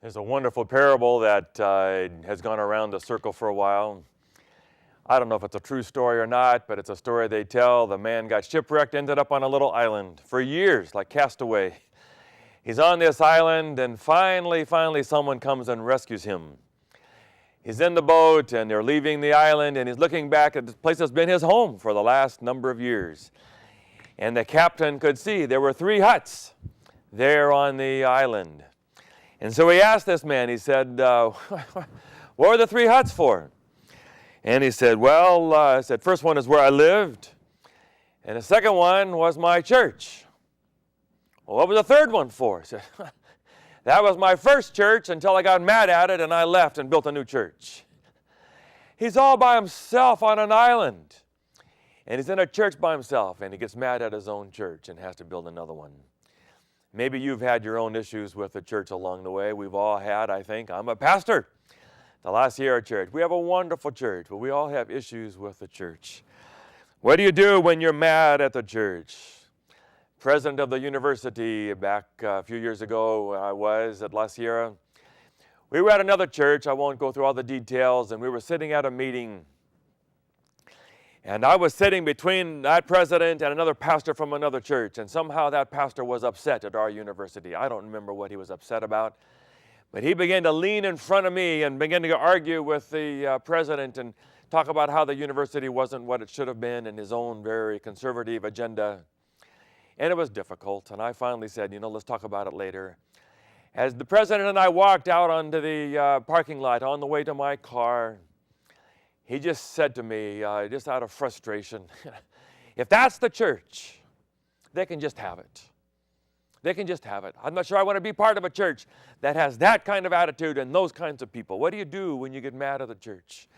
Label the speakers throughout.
Speaker 1: There's a wonderful parable that has gone around the circle for a while. I don't know if it's a true story or not, but it's a story they tell. The man got shipwrecked, ended up on a little island for years, like castaway. He's on this island, and finally someone comes and rescues him. He's in the boat, and they're leaving the island, and he's looking back at this place that's been his home for the last number of years. And the captain could see there were 3 huts there on the island. And so he asked this man, he said, what were the 3 huts for? And he said, well, first one is where I lived, and the second one was my church. Well, what was the third one for? He said, that was my first church until I got mad at it and I left and built a new church. He's all by himself on an island, and he's in a church by himself, and he gets mad at his own church and has to build another one. Maybe you've had your own issues with the church along the way. We've all had, I think. I'm a pastor. The last year at church. We have a wonderful church, but we all have issues with the church. What do you do when you're mad at the church? President of the university back a few years ago, I was at La Sierra. We were at another church. I won't go through all the details, and we were sitting at a meeting. And I was sitting between that president and another pastor from another church, and somehow that pastor was upset at our university. I don't remember what he was upset about, but he began to lean in front of me and began to argue with the president and talk about how the university wasn't what it should have been and his own very conservative agenda. And it was difficult, and I finally said, let's talk about it later. As the president and I walked out onto the parking lot on the way to my car, he just said to me, just out of frustration, if that's the church, they can just have it. They can just have it. I'm not sure I want to be part of a church that has that kind of attitude and those kinds of people. What do you do when you get mad at the church?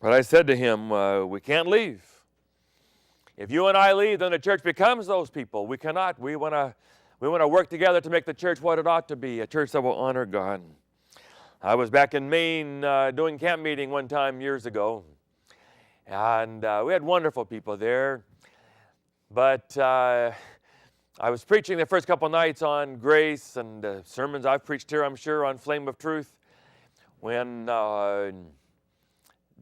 Speaker 1: But I said to him, we can't leave. If you and I leave, then the church becomes those people. We cannot. We want to work together to make the church what it ought to be, a church that will honor God. I was back in Maine doing camp meeting one time years ago, and we had wonderful people there. But I was preaching the first couple nights on grace, and sermons I've preached here, I'm sure, on Flame of Truth, when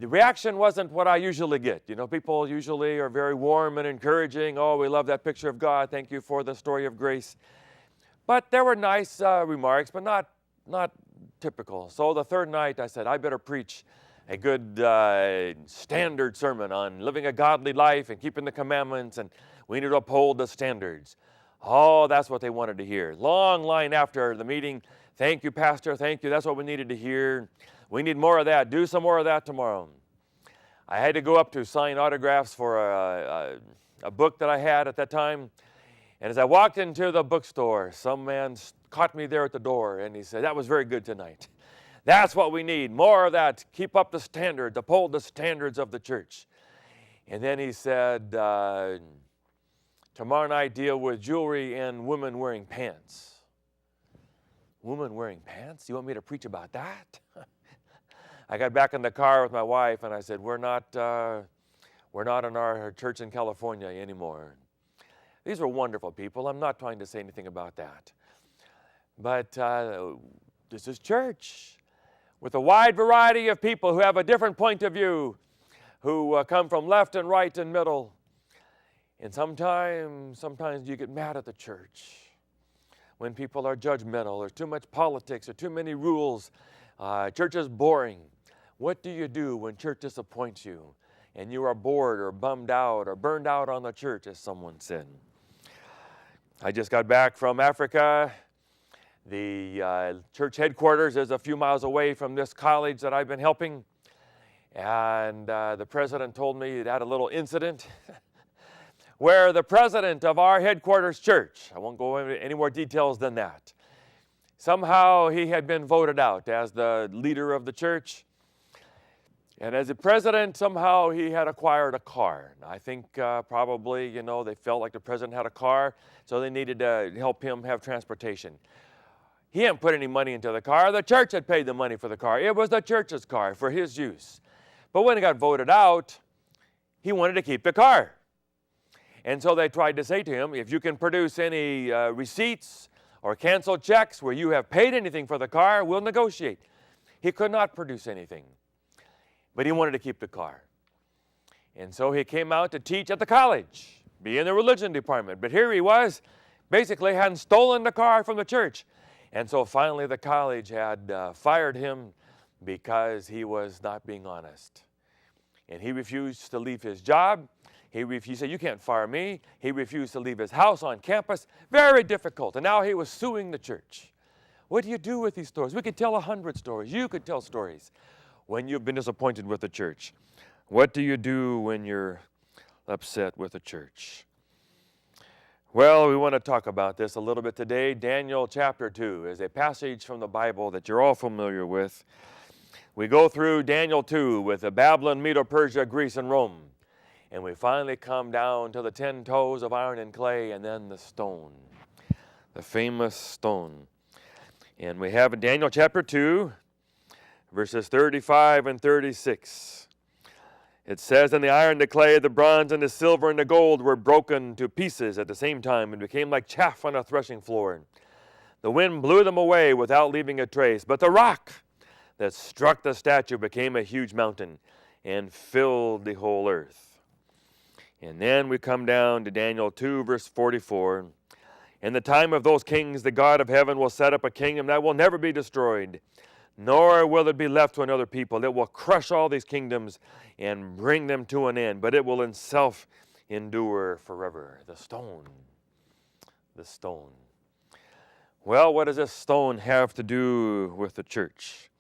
Speaker 1: the reaction wasn't what I usually get. People usually are very warm and encouraging. Oh, we love that picture of God. Thank you for the story of grace. But there were nice remarks, but not typical. So the third night I said, I better preach a good standard sermon on living a godly life and keeping the commandments, and we need to uphold the standards. Oh, that's what they wanted to hear. Long line after the meeting. Thank you, Pastor. Thank you. That's what we needed to hear. We need more of that. Do some more of that tomorrow. I had to go up to sign autographs for a book that I had at that time. And as I walked into the bookstore, some man caught me there at the door, and he said, that was very good tonight. That's what we need, more of that. Keep up the standards, uphold the standards of the church. And then he said, tomorrow night deal with jewelry and women wearing pants. Women wearing pants? You want me to preach about that? I got back in the car with my wife, and I said, we're not in our church in California anymore. These were wonderful people. I'm not trying to say anything about that. But this is church with a wide variety of people who have a different point of view, who come from left and right and middle. And sometimes you get mad at the church when people are judgmental. There's too much politics or too many rules. Church is boring. What do you do when church disappoints you and you are bored or bummed out or burned out on the church, as someone said? I just got back from Africa. The church headquarters is a few miles away from this college that I've been helping. And the president told me it had a little incident where the president of our headquarters church, I won't go into any more details than that, somehow he had been voted out as the leader of the church. And as the president, somehow he had acquired a car. And I think probably, they felt like the president had a car, so they needed to help him have transportation. He hadn't put any money into the car. The church had paid the money for the car. It was the church's car for his use. But when he got voted out, he wanted to keep the car. And so they tried to say to him, if you can produce any receipts or cancel checks where you have paid anything for the car, we'll negotiate. He could not produce anything, but he wanted to keep the car. And so he came out to teach at the college, be in the religion department. But here he was, basically hadn't stolen the car from the church. And so finally the college had fired him because he was not being honest. And he refused to leave his job. He said, you can't fire me. He refused to leave his house on campus. Very difficult. And now he was suing the church. What do you do with these stories? We could tell 100 stories. You could tell stories when you've been disappointed with the church. What do you do when you're upset with the church? Well, we want to talk about this a little bit today. Daniel chapter 2 is a passage from the Bible that you're all familiar with. We go through Daniel 2 with the Babylon, Medo-Persia, Greece, and Rome. And we finally come down to the 10 toes of iron and clay and then the stone, the famous stone. And we have in Daniel chapter 2, verses 35 and 36. It says, and the iron, the clay, the bronze, and the silver, and the gold were broken to pieces at the same time and became like chaff on a threshing floor. The wind blew them away without leaving a trace. But the rock that struck the statue became a huge mountain and filled the whole earth. And then we come down to Daniel 2, verse 44. In the time of those kings, the God of heaven will set up a kingdom that will never be destroyed, nor will it be left to another people. It will crush all these kingdoms and bring them to an end, but it will itself endure forever. The stone. The stone. Well, what does this stone have to do with the church?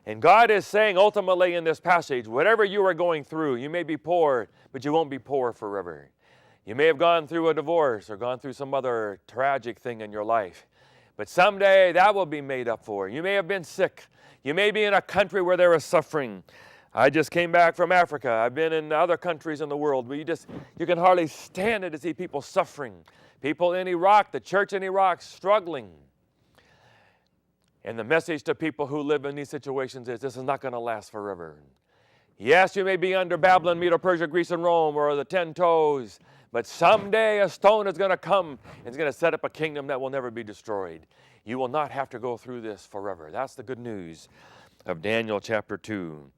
Speaker 1: And God is saying ultimately in this passage, whatever you are going through, you may be poor, but you won't be poor forever. You may have gone through a divorce or gone through some other tragic thing in your life. But someday that will be made up for. You may have been sick. You may be in a country where there is suffering. I just came back from Africa. I've been in other countries in the world where you can hardly stand it to see people suffering. People in Iraq, the church in Iraq, struggling. And the message to people who live in these situations is this is not going to last forever. Yes, you may be under Babylon, Medo-Persia, Greece, and Rome, or the 10 toes. But someday a stone is going to come and it's going to set up a kingdom that will never be destroyed. You will not have to go through this forever. That's the good news of Daniel chapter 2.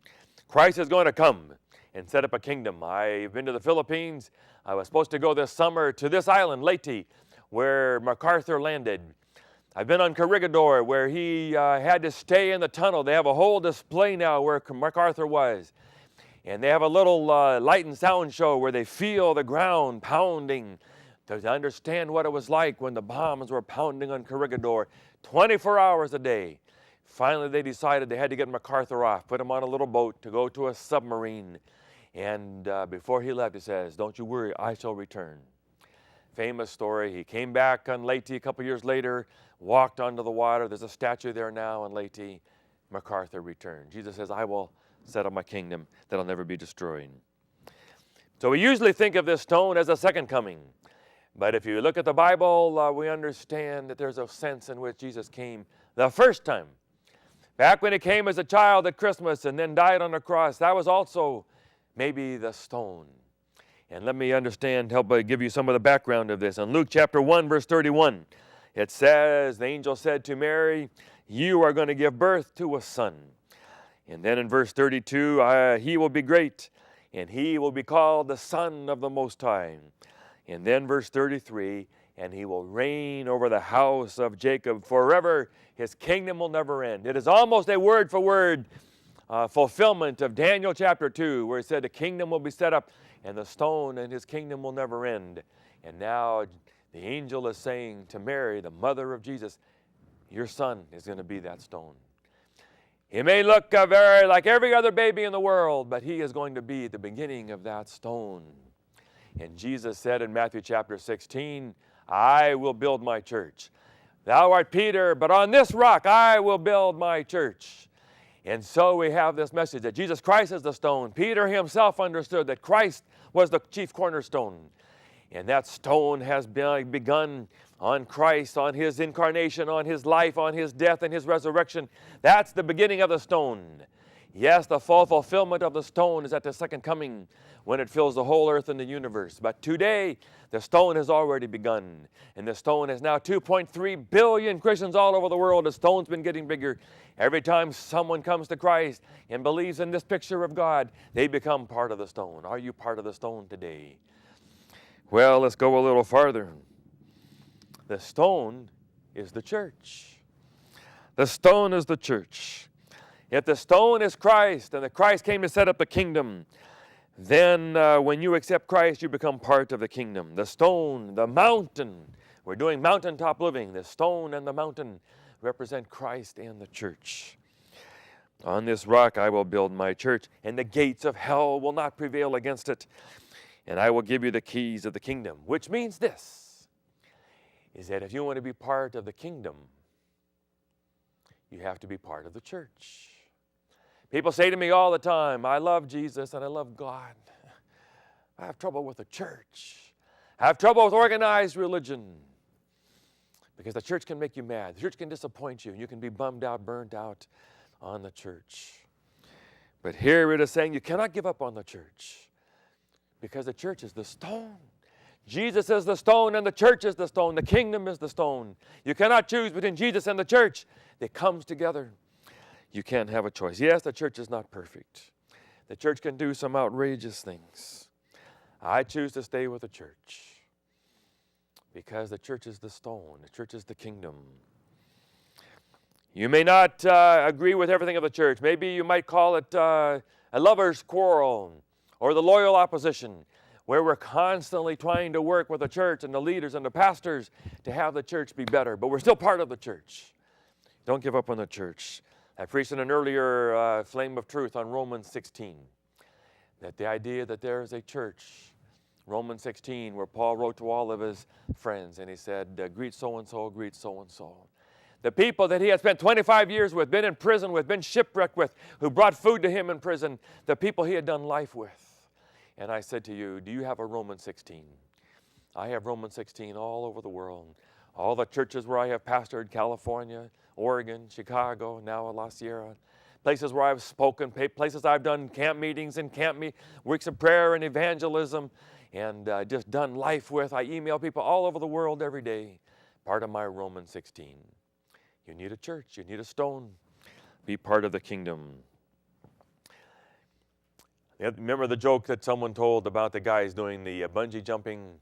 Speaker 1: Christ is going to come and set up a kingdom. I've been to the Philippines. I was supposed to go this summer to this island, Leyte, where MacArthur landed. I've been on Corregidor, where he had to stay in the tunnel. They have a whole display now where MacArthur was. And they have a little light and sound show where they feel the ground pounding to understand what it was like when the bombs were pounding on Corregidor 24 hours a day. Finally, they decided they had to get MacArthur off, put him on a little boat to go to a submarine. And before he left, he says, don't you worry, I shall return. Famous story. He came back on Leyte a couple years later, walked onto the water. There's a statue there now on Leyte. MacArthur returned. Jesus says, I will set up my kingdom that'll never be destroyed. So we usually think of this stone as a second coming. But if you look at the Bible, we understand that there's a sense in which Jesus came the first time. Back when he came as a child at Christmas and then died on the cross, that was also maybe the stone. And let me help give you some of the background of this. In Luke chapter 1, verse 31, it says, the angel said to Mary, you are going to give birth to a son. And then in verse 32, he will be great, and he will be called the Son of the Most High. And then verse 33, and he will reign over the house of Jacob forever. His kingdom will never end. It is almost a word-for-word fulfillment of Daniel chapter 2, where it said the kingdom will be set up, and the stone and his kingdom will never end. And now the angel is saying to Mary, the mother of Jesus, your son is going to be that stone. He may look very like every other baby in the world, but he is going to be the beginning of that stone. And Jesus said in Matthew chapter 16, I will build my church. Thou art Peter, but on this rock I will build my church. And so we have this message that Jesus Christ is the stone. Peter himself understood that Christ was the chief cornerstone. And that stone has begun on Christ, on his incarnation, on his life, on his death and his resurrection. That's the beginning of the stone. Yes, the full fulfillment of the stone is at the second coming when it fills the whole earth and the universe. But today, the stone has already begun. And the stone is now 2.3 billion Christians all over the world. The stone's been getting bigger. Every time someone comes to Christ and believes in this picture of God, they become part of the stone. Are you part of the stone today? Well, let's go a little farther. The stone is the church. The stone is the church. If the stone is Christ, and the Christ came to set up the kingdom, then when you accept Christ, you become part of the kingdom. The stone, the mountain, we're doing mountaintop living. The stone and the mountain represent Christ and the church. On this rock I will build my church, and the gates of hell will not prevail against it. And I will give you the keys of the kingdom, which means this, is that if you want to be part of the kingdom, you have to be part of the church. People say to me all the time, I love Jesus and I love God. I have trouble with the church. I have trouble with organized religion. Because the church can make you mad. The church can disappoint you. And you can be bummed out, burnt out on the church. But here it is saying you cannot give up on the church. Because the church is the stone. Jesus is the stone and the church is the stone. The kingdom is the stone. You cannot choose between Jesus and the church. They come together. You can't have a choice. Yes, the church is not perfect. The church can do some outrageous things. I choose to stay with the church because the church is the stone. The church is the kingdom. You may not agree with everything of the church. Maybe you might call it a lover's quarrel or the loyal opposition, where we're constantly trying to work with the church and the leaders and the pastors to have the church be better. But we're still part of the church. Don't give up on the church. I preached in an earlier Flame of Truth on Romans 16, that the idea that there is a church, Romans 16, where Paul wrote to all of his friends, and he said, greet so-and-so, greet so-and-so. The people that he had spent 25 years with, been in prison with, been shipwrecked with, who brought food to him in prison, the people he had done life with. And I said to you, do you have a Romans 16? I have Romans 16 all over the world. All the churches where I have pastored, California, Oregon, Chicago, now La Sierra, places where I've spoken, places I've done camp meetings and weeks of prayer and evangelism, and just done life with. I email people all over the world every day, part of my Romans 16. You need a church, you need a stone, be part of the kingdom. Remember the joke that someone told about the guys doing the bungee jumping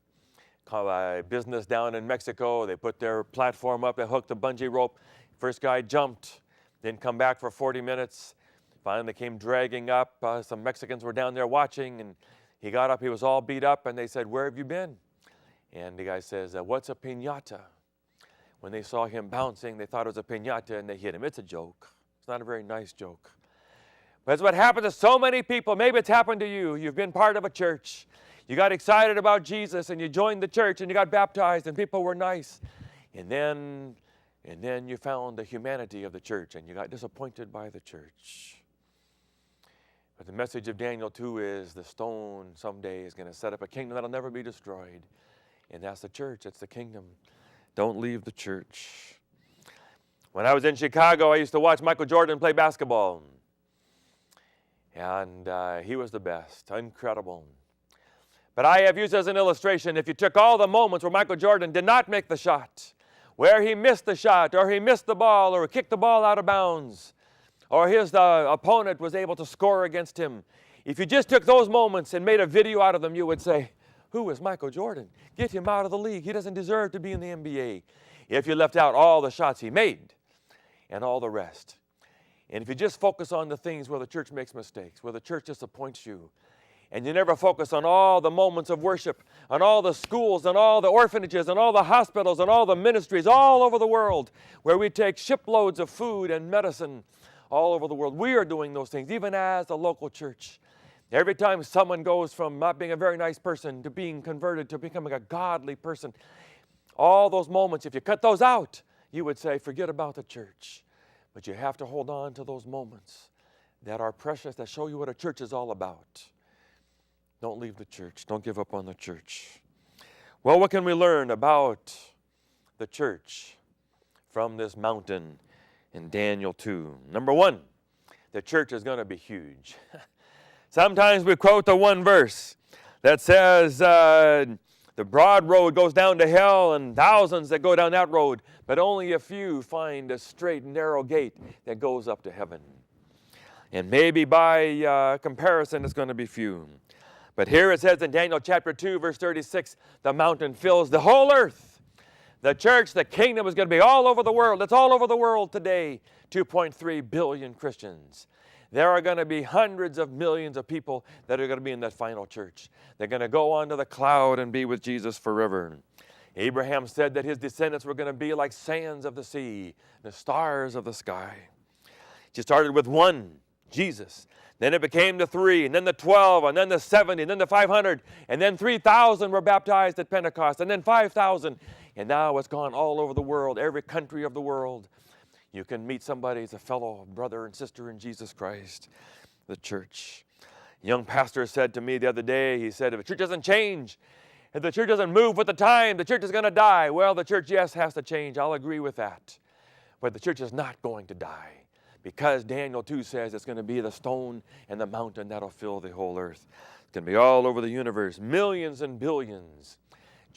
Speaker 1: business down in Mexico? They put their platform up, they hooked the bungee rope. First guy jumped, didn't come back for 40 minutes. Finally came dragging up. Some Mexicans were down there watching, and he got up. He was all beat up, and they said, where have you been? And the guy says, what's a piñata? When they saw him bouncing, they thought it was a piñata, and they hit him. It's a joke. It's not a very nice joke. But it's what happens to so many people. Maybe it's happened to you. You've been part of a church. You got excited about Jesus, and you joined the church, and you got baptized, and people were nice. And then you found the humanity of the church, and you got disappointed by the church. But the message of Daniel 2 is the stone someday is going to set up a kingdom that will never be destroyed. And that's the church. It's the kingdom. Don't leave the church. When I was in Chicago, I used to watch Michael Jordan play basketball. And he was the best. Incredible. But I have used as an illustration, if you took all the moments where Michael Jordan did not make the shot, where he missed the shot, or he missed the ball, or kicked the ball out of bounds, or his opponent was able to score against him. If you just took those moments and made a video out of them, you would say, who is Michael Jordan? Get him out of the league. He doesn't deserve to be in the NBA. If you left out all the shots he made and all the rest. And if you just focus on the things where the church makes mistakes, where the church disappoints you, and you never focus on all the moments of worship, on all the schools and all the orphanages and all the hospitals and all the ministries all over the world where we take shiploads of food and medicine all over the world. We are doing those things, even as a local church. Every time someone goes from not being a very nice person to being converted to becoming a godly person, all those moments, if you cut those out, you would say, forget about the church. But you have to hold on to those moments that are precious, that show you what a church is all about. Don't leave the church. Don't give up on the church. Well, what can we learn about the church from this mountain in Daniel 2? Number one, the church is going to be huge. Sometimes we quote the one verse that says, the broad road goes down to hell and thousands that go down that road, but only a few find a straight and narrow gate that goes up to heaven. And maybe by comparison, it's going to be few. But here it says in Daniel chapter 2, verse 36, the mountain fills the whole earth. The church, the kingdom is going to be all over the world. It's all over the world today. 2.3 billion Christians. There are going to be hundreds of millions of people that are going to be in that final church. They're going to go onto the cloud and be with Jesus forever. Abraham said that his descendants were going to be like sands of the sea, the stars of the sky. She started with one, Jesus. Then it became the 3, and then the 12, and then the 70, and then the 500, and then 3,000 were baptized at Pentecost, and then 5,000. And now it's gone all over the world, every country of the world. You can meet somebody as a fellow brother and sister in Jesus Christ, the church. A young pastor said to me the other day, he said, if the church doesn't change, if the church doesn't move with the time, the church is going to die. Well, the church, yes, has to change. I'll agree with that. But the church is not going to die because Daniel 2 says it's going to be the stone and the mountain that'll fill the whole earth. It's going to be all over the universe, millions and billions.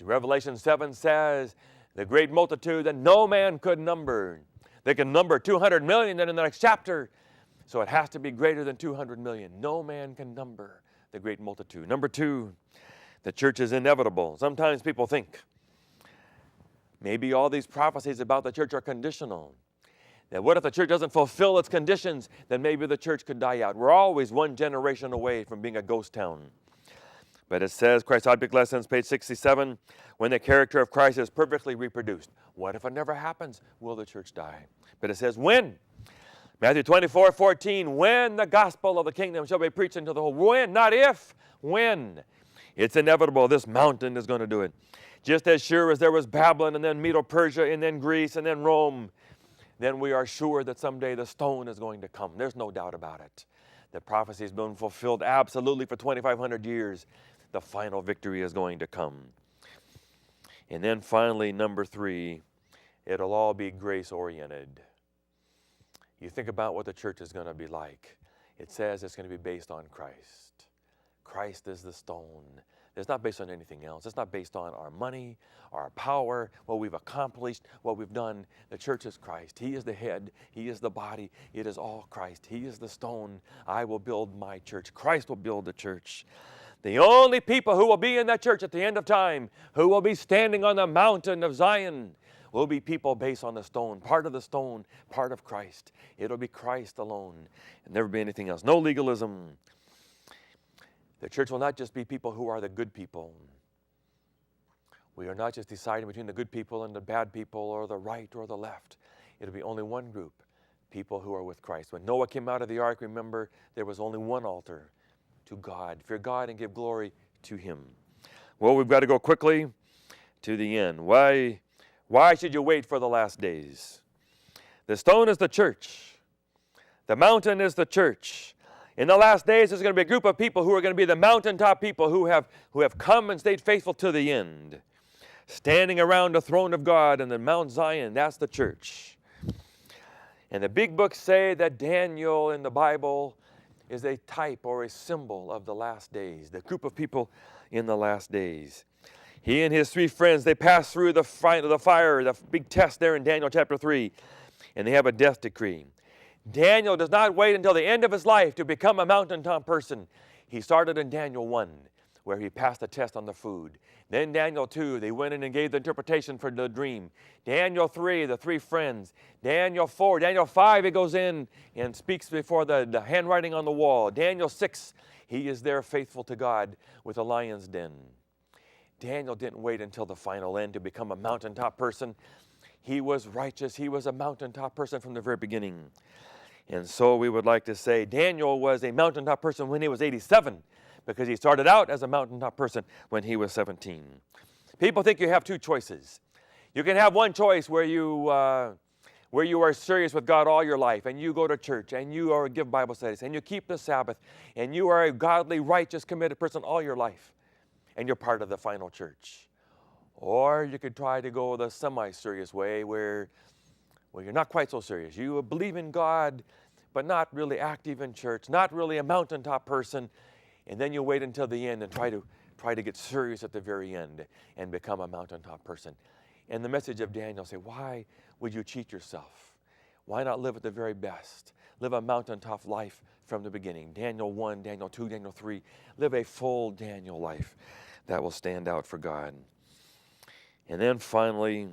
Speaker 1: Revelation 7 says the great multitude that no man could number. They can number 200 million then in the next chapter. So it has to be greater than 200 million. No man can number the great multitude. Number 2, the church is inevitable. Sometimes people think maybe all these prophecies about the church are conditional. That what if the church doesn't fulfill its conditions, then maybe the church could die out. We're always one generation away from being a ghost town. But it says, Christ's Object Lessons, page 67, when the character of Christ is perfectly reproduced. What if it never happens? Will the church die? But it says, when? Matthew 24:14, when the gospel of the kingdom shall be preached into the whole. When, not if, when. It's inevitable. This mountain is going to do it. Just as sure as there was Babylon and then Medo-Persia and then Greece and then Rome, then we are sure that someday the stone is going to come. There's no doubt about it. The prophecy has been fulfilled absolutely for 2,500 years. The final victory is going to come. And then finally, number 3, it'll all be grace-oriented. You think about what the church is going to be like. It says it's going to be based on Christ. Christ is the stone. It's not based on anything else. It's not based on our money, our power, what we've accomplished, what we've done. The church is Christ. He is the head. He is the body. It is all Christ. He is the stone. I will build my church. Christ will build the church. The only people who will be in that church at the end of time, who will be standing on the mountain of Zion, will be people based on the stone, part of the stone, part of Christ. It'll be Christ alone and never be anything else. No legalism. The church will not just be people who are the good people. We are not just deciding between the good people and the bad people or the right or the left. It'll be only one group, people who are with Christ. When Noah came out of the ark, remember, there was only one altar. To God. Fear God and give glory to Him. Well, we've got to go quickly to the end. Why should you wait for the last days? The stone is the church. The mountain is the church. In the last days, there's going to be a group of people who are going to be the mountaintop people who have come and stayed faithful to the end. Standing around the throne of God and the Mount Zion, that's the church. And the big books say that Daniel in the Bible is a type or a symbol of the last days, the group of people in the last days. He and his 3 friends, they pass through the fire, the big test there in Daniel chapter 3, and they have a death decree. Daniel does not wait until the end of his life to become a mountaintop person. He started in Daniel 1, where he passed the test on the food. Then Daniel 2, they went in and gave the interpretation for the dream. Daniel 3, the 3 friends. Daniel 4, Daniel 5, he goes in and speaks before the handwriting on the wall. Daniel 6, he is there faithful to God with the lion's den. Daniel didn't wait until the final end to become a mountaintop person. He was righteous. He was a mountaintop person from the very beginning. And so we would like to say Daniel was a mountaintop person when he was 87. Because he started out as a mountaintop person when he was 17. People think you have 2 choices. You can have one choice where you are serious with God all your life, and you go to church, and you give Bible studies, and you keep the Sabbath, and you are a godly, righteous, committed person all your life, and you're part of the final church. Or you could try to go the semi-serious way where you're not quite so serious. You believe in God, but not really active in church, not really a mountaintop person, and then you wait until the end and try to get serious at the very end and become a mountaintop person. And the message of Daniel say, why would you cheat yourself? Why not live at the very best? Live a mountaintop life from the beginning. Daniel 1, Daniel 2, Daniel 3. Live a full Daniel life that will stand out for God. And then finally,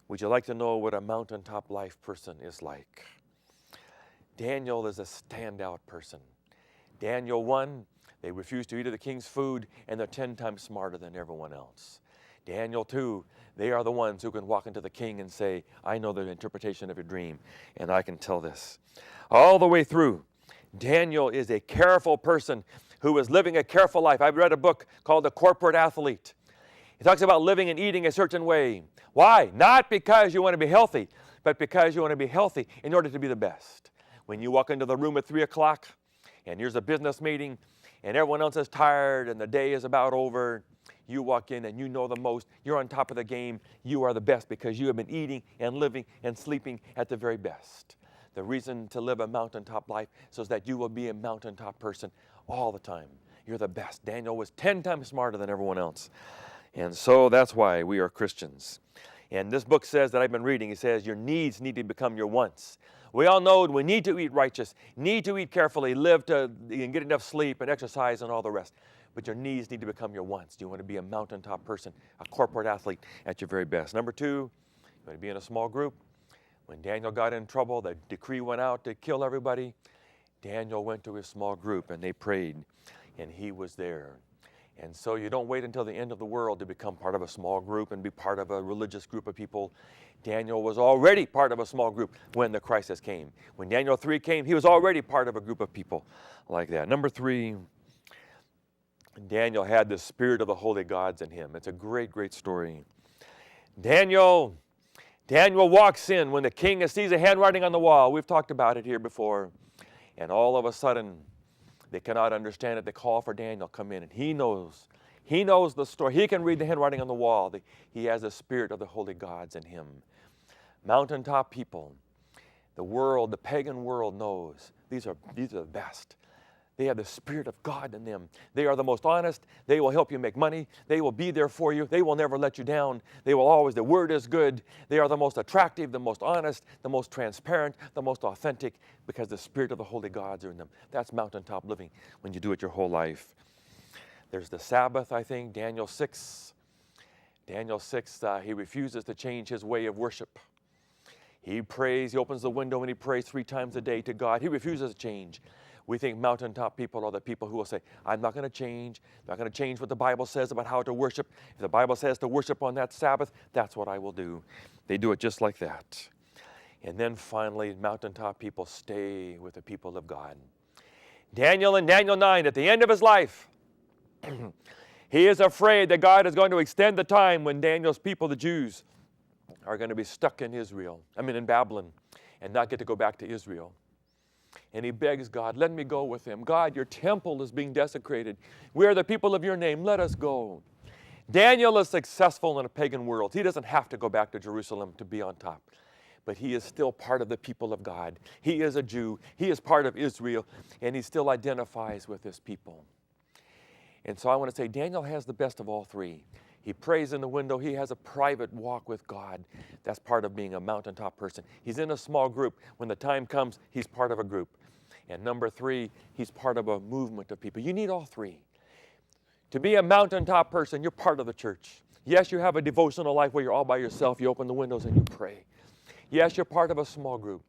Speaker 1: would you like to know what a mountaintop life person is like? Daniel is a standout person. Daniel 1, they refuse to eat of the king's food, and they're 10 times smarter than everyone else. Daniel 2, they are the ones who can walk into the king and say, I know the interpretation of your dream, and I can tell this. All the way through, Daniel is a careful person who is living a careful life. I've read a book called The Corporate Athlete. He talks about living and eating a certain way. Why? Not because you want to be healthy, but because you want to be healthy in order to be the best. When you walk into the room at 3 o'clock, and here's a business meeting, and everyone else is tired, and the day is about over, you walk in and you know the most. You're on top of the game. You are the best because you have been eating and living and sleeping at the very best. The reason to live a mountaintop life so that you will be a mountaintop person all the time. You're the best. Daniel was 10 times smarter than everyone else. And so that's why we are Christians. And this book says that I've been reading, it says your needs need to become your wants. We all know we need to eat righteous, need to eat carefully, live to and get enough sleep and exercise and all the rest. But your needs need to become your wants. Do you want to be a mountaintop person, a corporate athlete at your very best? Number 2, you want to be in a small group. When Daniel got in trouble, the decree went out to kill everybody. Daniel went to his small group and they prayed, and he was there. And so you don't wait until the end of the world to become part of a small group and be part of a religious group of people. Daniel was already part of a small group when the crisis came. When Daniel 3 came, he was already part of a group of people like that. Number 3, Daniel had the spirit of the holy gods in him. It's a great, great story. Daniel walks in when the king sees a handwriting on the wall. We've talked about it here before. And all of a sudden, they cannot understand it. They call for Daniel, come in. And he knows the story. He can read the handwriting on the wall. He has the spirit of the holy gods in him. Mountaintop people, the world, the pagan world knows these are the best. They have the Spirit of God in them. They are the most honest. They will help you make money. They will be there for you. They will never let you down. They will always, the word is good. They are the most attractive, the most honest, the most transparent, the most authentic, because the Spirit of the holy gods are in them. That's mountaintop living when you do it your whole life. There's the Sabbath, I think, Daniel 6. Daniel 6, he refuses to change his way of worship. He prays, he opens the window and he prays 3 times a day to God. He refuses to change. We think mountaintop people are the people who will say, I'm not going to change. I'm not going to change what the Bible says about how to worship. If the Bible says to worship on that Sabbath, that's what I will do. They do it just like that. And then finally, mountaintop people stay with the people of God. Daniel in Daniel 9, at the end of his life, he is afraid that God is going to extend the time when Daniel's people, the Jews, are going to be stuck in Babylon, and not get to go back to Israel. And he begs God, let me go with him. God, your temple is being desecrated. We are the people of your name. Let us go. Daniel is successful in a pagan world. He doesn't have to go back to Jerusalem to be on top. But he is still part of the people of God. He is a Jew. He is part of Israel. And he still identifies with his people. And so I want to say Daniel has the best of all 3. He prays in the window. He has a private walk with God. That's part of being a mountaintop person. He's in a small group. When the time comes, he's part of a group. And number 3, he's part of a movement of people. You need all 3. To be a mountaintop person, you're part of the church. Yes, you have a devotional life where you're all by yourself. You open the windows and you pray. Yes, you're part of a small group.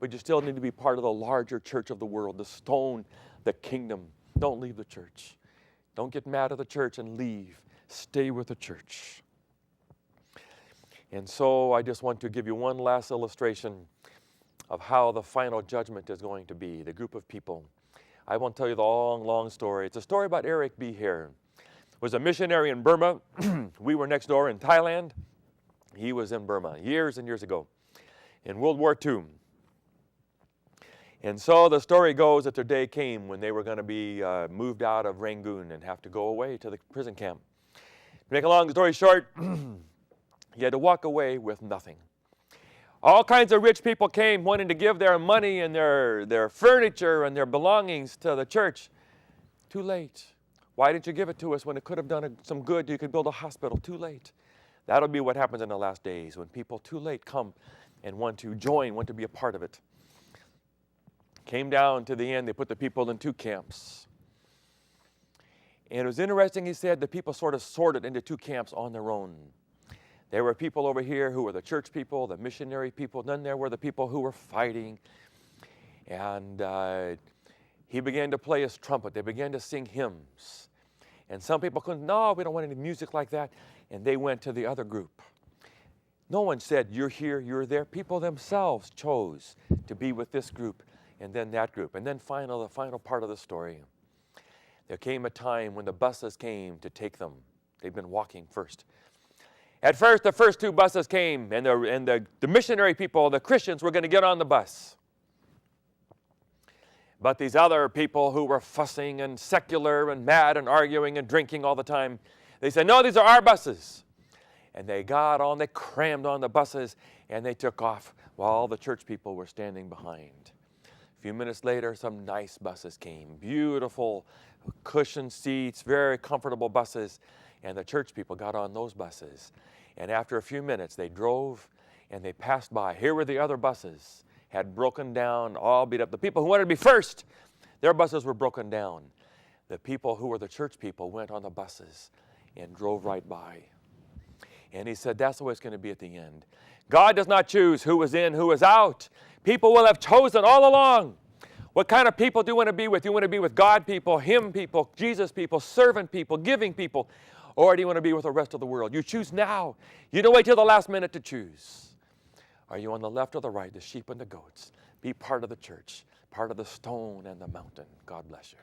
Speaker 1: But you still need to be part of the larger church of the world, the stone, the kingdom. Don't leave the church. Don't get mad at the church and leave. Stay with the church. And so I just want to give you one last illustration of how the final judgment is going to be, the group of people. I won't tell you the long, long story. It's a story about Eric B. Hare. Was a missionary in Burma. We were next door in Thailand. He was in Burma years and years ago in World War II. And so the story goes that their day came when they were going to be moved out of Rangoon and have to go away to the prison camp. To make a long story short, he had to walk away with nothing. All kinds of rich people came wanting to give their money and their furniture and their belongings to the church. Too late. Why didn't you give it to us when it could have done some good? You could build a hospital. Too late. That'll be what happens in the last days, when people too late come and want to join, want to be a part of it. Came down to the end, they put the people in 2 camps. And it was interesting, he said, the people sort of sorted into 2 camps on their own. There were people over here who were the church people, the missionary people. Then there were the people who were fighting. And he began to play his trumpet. They began to sing hymns. And some people couldn't, no, we don't want any music like that. And they went to the other group. No one said, you're here, you're there. People themselves chose to be with this group and then that group. And then the final part of the story. There came a time when the buses came to take them. They'd been walking first. At first, the first 2 buses came, and the missionary people, the Christians, were going to get on the bus. But these other people who were fussing and secular and mad and arguing and drinking all the time, they said, no, these are our buses. And they got on, they crammed on the buses, and they took off while all the church people were standing behind. A few minutes later, some nice buses came, beautiful cushioned seats, very comfortable buses, and the church people got on those buses. And after a few minutes, they drove and they passed by. Here were the other buses, had broken down, all beat up. The people who wanted to be first, their buses were broken down. The people who were the church people went on the buses and drove right by. And he said, that's the way it's going to be at the end. God does not choose who is in, who is out. People will have chosen all along. What kind of people do you want to be with? You want to be with God people, Him people, Jesus people, servant people, giving people, or do you want to be with the rest of the world? You choose now. You don't wait till the last minute to choose. Are you on the left or the right, the sheep and the goats? Be part of the church, part of the stone and the mountain. God bless you.